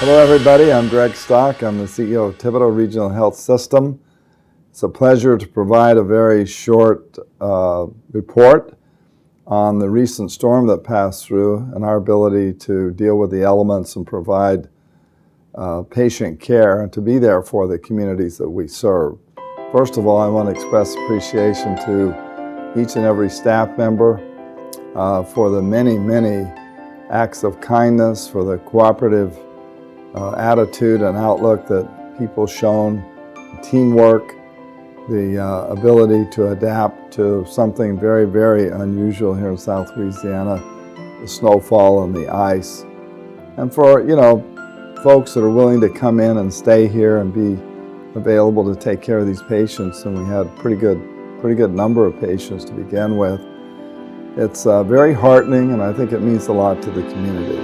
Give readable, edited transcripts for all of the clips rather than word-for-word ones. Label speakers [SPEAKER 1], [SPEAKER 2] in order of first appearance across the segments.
[SPEAKER 1] Hello, everybody. I'm Greg Stock. I'm the CEO of Thibodaux Regional Health System. It's a pleasure to provide a very short report on the recent storm that passed through and our ability to deal with the elements and provide patient care and to be there for the communities that we serve. First of all, I want to express appreciation to each and every staff member for the many acts of kindness, for the cooperative attitude and outlook that people shown, teamwork, the ability to adapt to something very unusual here in South Louisiana, the snowfall and the ice. And for, folks that are willing to come in and stay here and be available to take care of these patients, and we had a pretty good number of patients to begin with. It's very heartening, and I think it means a lot to the community.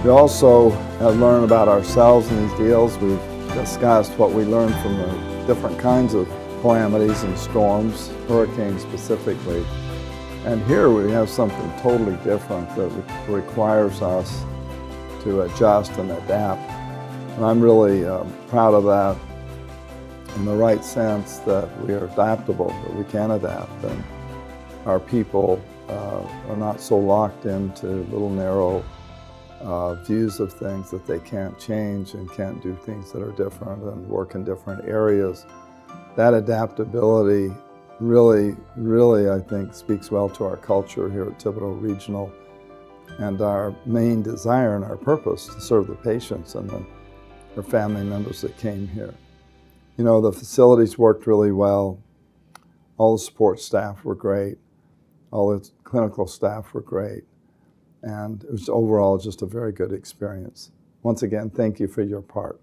[SPEAKER 1] We also have learned about ourselves in these deals. We've discussed what we learned from the different kinds of calamities and storms, hurricanes specifically. And here we have something totally different that requires us to adjust and adapt. And I'm really proud of that in the right sense, that we are adaptable, that we can adapt, and our people are not so locked into little narrow views of things that they can't change and can't do things that are different and work in different areas. That adaptability really, I think, speaks well to our culture here at Thibodaux Regional and our main desire and our purpose to serve the patients and their family members that came here. The facilities worked really well. All the support staff were great. All the clinical staff were great. And it was overall just a very good experience. Once again, thank you for your part.